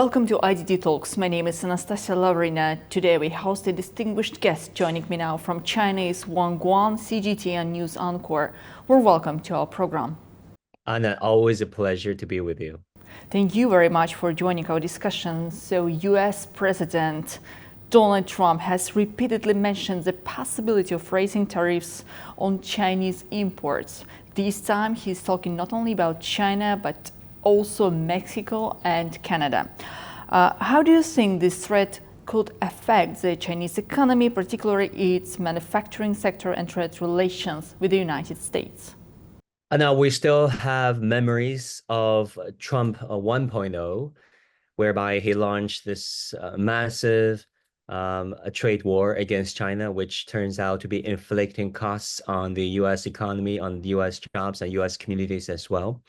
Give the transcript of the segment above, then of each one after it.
Welcome to IDT Talks. My name is Anastasia Lavrina. Today we host a distinguished guest. Joining me now from China is Wang Guan, CGT and News Anchor. Welcome to our program. Anna, always a pleasure to be with you. Thank you very much for joining our discussion. So, US President Donald Trump has repeatedly mentioned the possibility of raising tariffs on Chinese imports. This time he's talking not only about China, but also Mexico and Canada. How do you think this threat could affect the Chinese economy, particularly its manufacturing sector and trade relations with the United States? Now, we still have memories of Trump 1.0, whereby he launched this massive a trade war against China, which turns out to be inflicting costs on the US economy, on US jobs and US communities as well.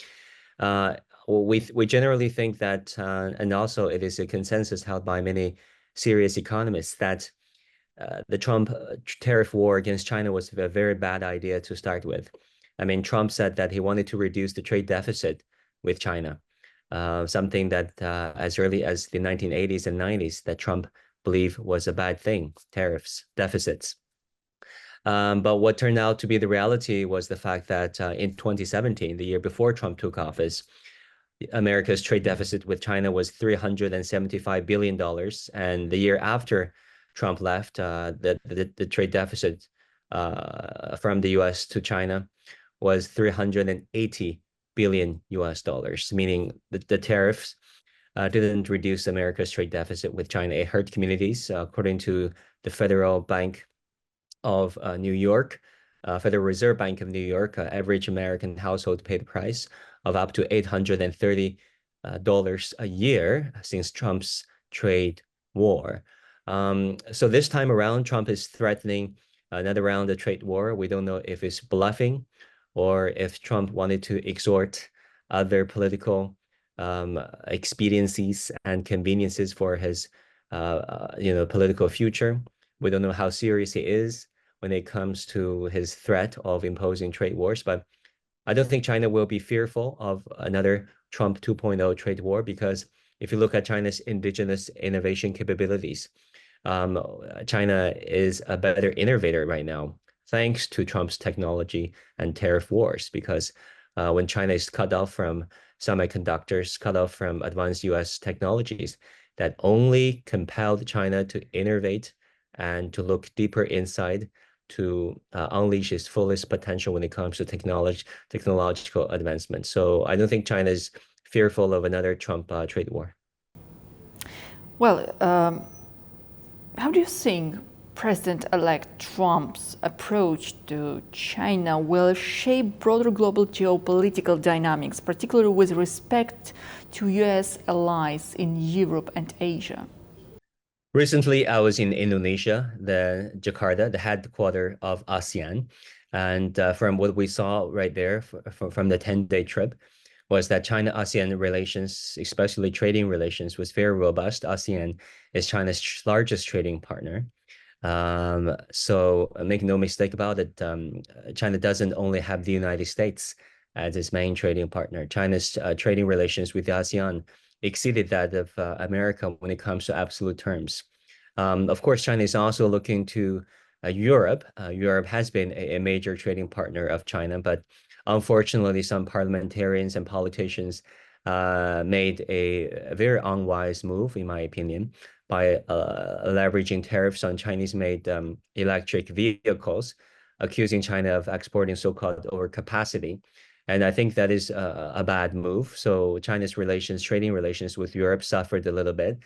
We generally think that, and also it is a consensus held by many serious economists, that the Trump tariff war against China was a very bad idea to start with. I mean, Trump said that he wanted to reduce the trade deficit with China, something that as early as the 1980s and 90s that Trump believed was a bad thing, tariffs, deficits. But what turned out to be the reality was the fact that in 2017, the year before Trump took office, America's trade deficit with China was $375 billion. And the year after Trump left, the trade deficit from the US to China was 380 billion US dollars, meaning the tariffs didn't reduce America's trade deficit with China. It hurt communities. According to the Federal Bank of New York, Federal Reserve Bank of New York, average American household paid the price of up to $830 a year since Trump's trade war. So this time around, Trump is threatening another round of trade war. We don't know if it's bluffing or if Trump wanted to exhort other political expediencies and conveniences for his political future. We don't know how serious he is when it comes to his threat of imposing trade wars, but I don't think China will be fearful of another Trump 2.0 trade war, because if you look at China's indigenous innovation capabilities, China is a better innovator right now, thanks to Trump's technology and tariff wars, because when China is cut off from semiconductors, cut off from advanced US technologies, that only compelled China to innovate and to look deeper inside to unleash its fullest potential when it comes to technological advancement. So I don't think China is fearful of another Trump trade war. Well, how do you think President-elect Trump's approach to China will shape broader global geopolitical dynamics, particularly with respect to US allies in Europe and Asia? Recently, I was in Indonesia, Jakarta, the headquarters of ASEAN. And from what we saw right there from the 10-day trip was that China-ASEAN relations, especially trading relations, was very robust. ASEAN is China's largest trading partner. So make no mistake about it, China doesn't only have the United States as its main trading partner. China's trading relations with ASEAN exceeded that of America when it comes to absolute terms. Of course, China is also looking to Europe. Europe has been a major trading partner of China, but unfortunately, some parliamentarians and politicians made a very unwise move, in my opinion, by leveraging tariffs on Chinese-made electric vehicles, accusing China of exporting so-called overcapacity. And I think that is a bad move. So China's trading relations with Europe suffered a little bit.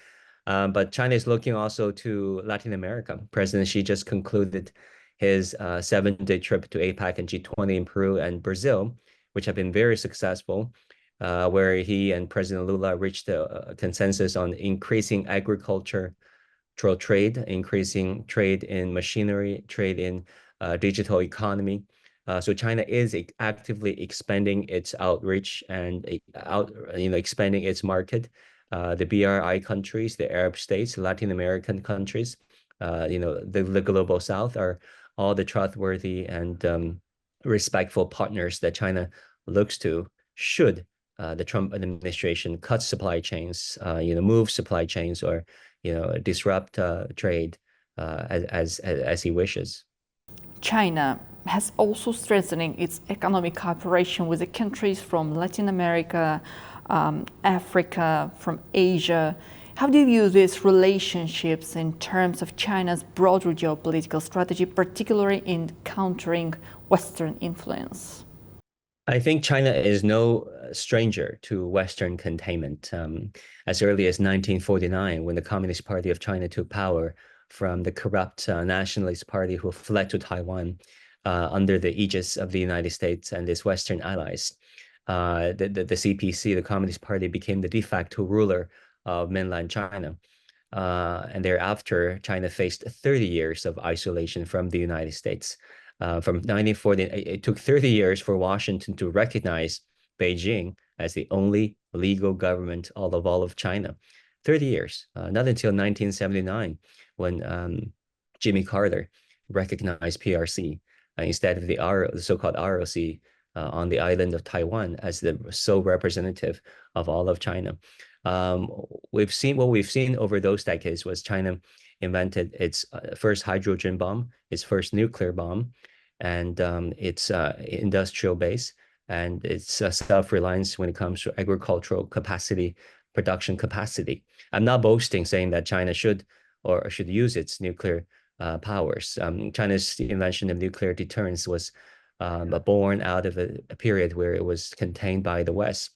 But China is looking also to Latin America. President Xi just concluded his 7-day trip to APEC and G20 in Peru and Brazil, which have been very successful, where he and President Lula reached a consensus on increasing agricultural trade, increasing trade in machinery, trade in digital economy. So China is actively expanding its outreach and expanding its market. The BRI countries, the Arab states, Latin American countries, the global South are all the trustworthy and respectful partners that China looks to should the Trump administration cuts supply chains, move supply chains, or disrupt trade as he wishes. China has also strengthening its economic cooperation with the countries from Latin America, Africa, from Asia. How do you view these relationships in terms of China's broader geopolitical strategy, particularly in countering Western influence? I think China is no stranger to Western containment. As early as 1949, when the Communist Party of China took power from the corrupt Nationalist Party who fled to Taiwan under the aegis of the United States and its Western allies, the CPC, the Communist Party, became the de facto ruler of mainland China. And thereafter, China faced 30 years of isolation from the United States. From 1940, it took 30 years for Washington to recognize Beijing as the only legal government of all of China. 30 years, not until 1979, when Jimmy Carter recognized PRC instead of the so-called ROC on the island of Taiwan as the sole representative of all of China. We've seen over those decades was China invented its first hydrogen bomb, its first nuclear bomb, and its industrial base and its self-reliance when it comes to agricultural capacity, production capacity. I'm not boasting saying that China should use its nuclear powers. China's invention of nuclear deterrence was born out of a period where it was contained by the West.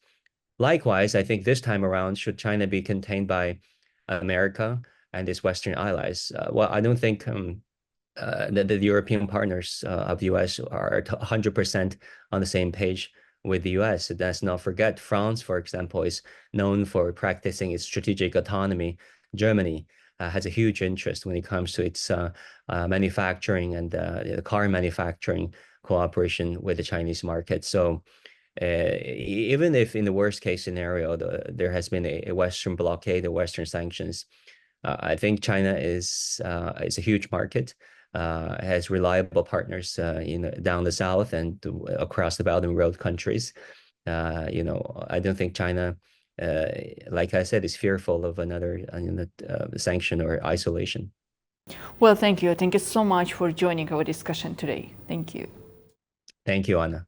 Likewise, I think this time around, should China be contained by America and its Western allies? Well, I don't think the European partners of the US are 100% on the same page with the US. Let's not forget, France, for example, is known for practicing its strategic autonomy. Germany has a huge interest when it comes to its manufacturing and the car manufacturing cooperation with the Chinese market. So even if in the worst case scenario, there has been a Western blockade or Western sanctions, I think China is a huge market, has reliable partners down the south and across the Belt and Road countries. I don't think China, like I said, is fearful of another sanction or isolation. Well, thank you. Thank you so much for joining our discussion today. Thank you. Thank you, Anna.